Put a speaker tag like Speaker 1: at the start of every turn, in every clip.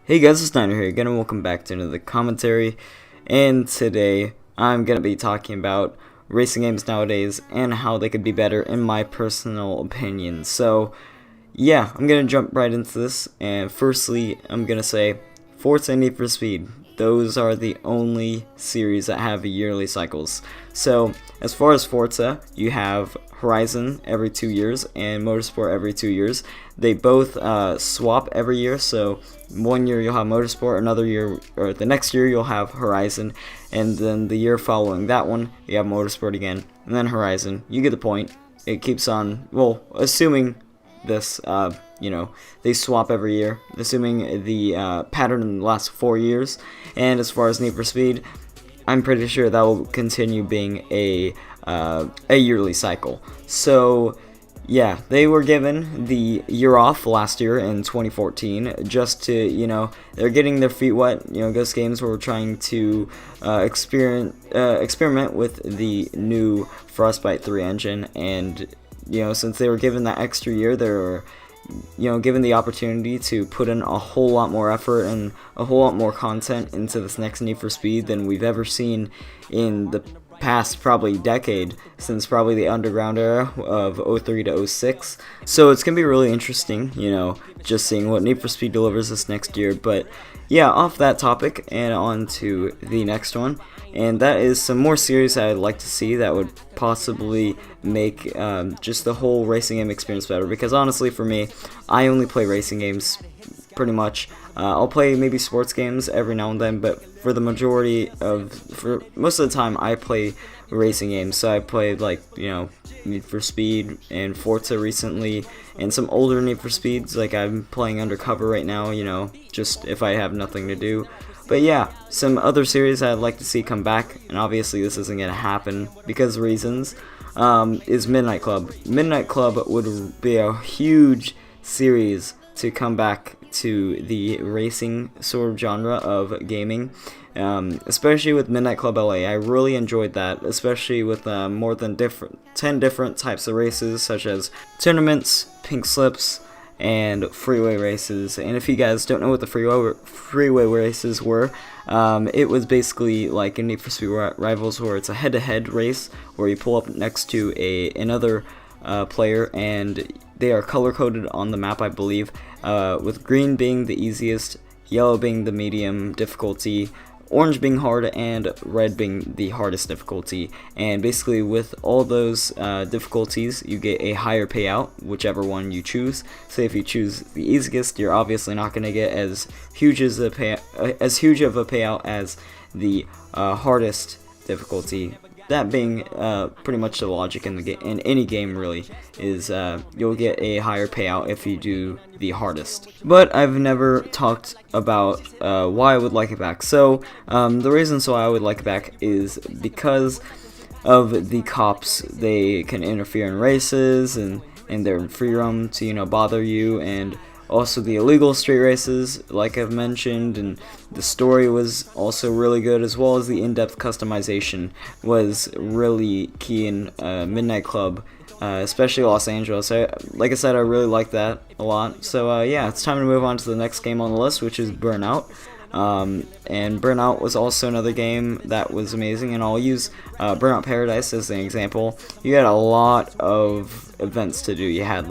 Speaker 1: Hey guys, it's Niner here again, and welcome back to another commentary. And today, I'm going to be talking about racing games nowadays and how they could be better, in my personal opinion. So, yeah, I'm going to jump right into this. And firstly, I'm going to say Forza and Need for Speed. Those are the only series that have yearly cycles. So, as far as Forza, you have Horizon every 2 years and Motorsport every 2 years. They both swap every year, so one year you'll have Motorsport, another year, or the next year you'll have Horizon, and then the year following that one, you have Motorsport again, and then Horizon. You get the point. It keeps on, well, assuming this, they swap every year, assuming the pattern lasts 4 years. And as far as Need for Speed, I'm pretty sure that will continue being a yearly cycle. So, yeah, they were given the year off last year in 2014 just to, they're getting their feet wet. Ghost Games were trying to experiment with the new Frostbite 3 engine, and, since they were given that extra year, they were, given the opportunity to put in a whole lot more effort and a whole lot more content into this next Need for Speed than we've ever seen in the past probably decade, since probably the underground era of 03 to 06. So it's gonna be really interesting, just seeing what Need for Speed delivers this next year. But yeah, off that topic and on to the next one, and that is some more series I'd like to see that would possibly make just the whole racing game experience better. Because honestly, for me, I only play racing games pretty much. I'll play maybe sports games every now and then, but for most of the time, I play racing games. So I played Need for Speed and Forza recently, and some older Need for Speeds. Like I'm playing Undercover right now. Just if I have nothing to do. But yeah, some other series I'd like to see come back, and obviously this isn't gonna happen because of reasons. Is Midnight Club. Midnight Club would be a huge series to come back to the racing sort of genre of gaming, especially with Midnight Club LA. I really enjoyed that, especially with more than 10 different types of races, such as tournaments, pink slips, and freeway races. And if you guys don't know what the freeway races were, it was basically like in Need for Speed Rivals, where it's a head-to-head race where you pull up next to another player, and they are color-coded on the map, I believe, with green being the easiest, yellow being the medium difficulty, orange being hard, and red being the hardest difficulty. And basically with all those difficulties, you get a higher payout, whichever one you choose. So if you choose the easiest, you're obviously not going to get as huge of a payout as the hardest difficulty. That being pretty much the logic in any game, really, is you'll get a higher payout if you do the hardest. But I've never talked about why I would like it back. So the reason why I would like it back is because of the cops. They can interfere in races, and they're in free roam to bother you, and also the illegal street races, like I've mentioned, and the story was also really good, as well as the in-depth customization was really key in Midnight Club, especially Los Angeles. Like I said, I really like that a lot. So yeah, it's time to move on to the next game on the list, which is Burnout. And Burnout was also another game that was amazing, and I'll use Burnout Paradise as an example. You had a lot of events to do. You had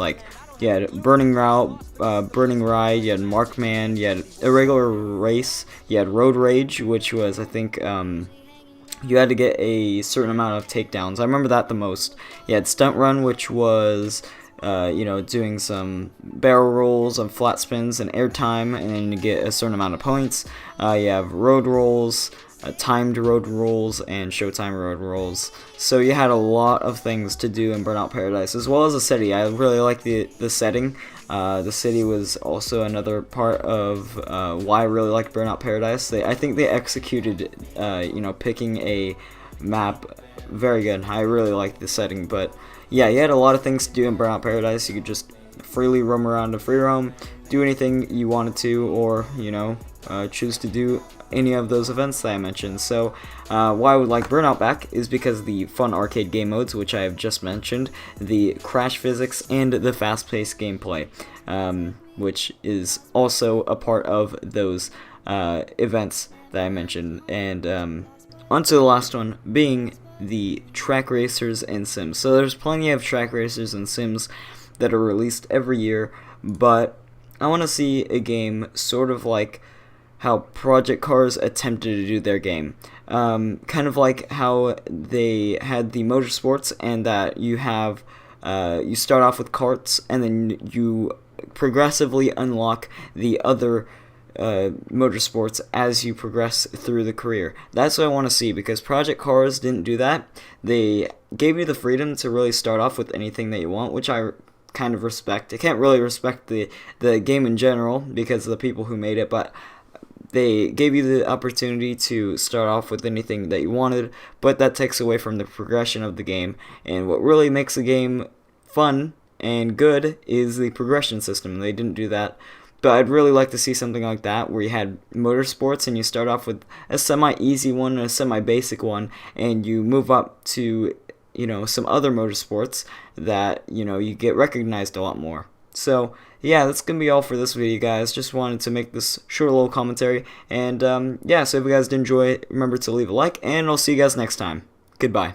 Speaker 1: Burning Route, Burning Ride, you had Markman, you had Irregular Race, you had Road Rage, which was, I think, you had to get a certain amount of takedowns. I remember that the most. You had Stunt Run, which was, doing some barrel rolls and flat spins and airtime, and then you get a certain amount of points. You have Road Rolls, timed road rolls, and showtime road rolls. So you had a lot of things to do in Burnout Paradise, as well as the city. I really like the setting. The city was also another part of why I really liked Burnout Paradise. I think they executed, picking a map very good. I really liked the setting, but yeah, you had a lot of things to do in Burnout Paradise. You could just freely roam around in free roam, do anything you wanted to, or choose to do any of those events that I mentioned. So why I would like Burnout back is because the fun arcade game modes, which I have just mentioned, the crash physics, and the fast-paced gameplay. which is also a part of those events that I mentioned. And on to the last one, being the track racers and sims. So there's plenty of track racers and sims that are released every year, but I want to see a game sort of like how Project Cars attempted to do their game. Kind of like how they had the motorsports, and that you have you start off with karts and then you progressively unlock the other motorsports as you progress through the career. That's what I want to see, because Project Cars didn't do that. They gave you the freedom to really start off with anything that you want, which I kind of respect. I can't really respect the game in general because of the people who made it, but they gave you the opportunity to start off with anything that you wanted, but that takes away from the progression of the game. And what really makes the game fun and good is the progression system. They didn't do that. But I'd really like to see something like that, where you had motorsports and you start off with a semi-easy one and a semi-basic one, and you move up to, some other motorsports that, you get recognized a lot more. So, yeah, that's going to be all for this video, guys. Just wanted to make this short little commentary. And, so if you guys did enjoy it, remember to leave a like, and I'll see you guys next time. Goodbye.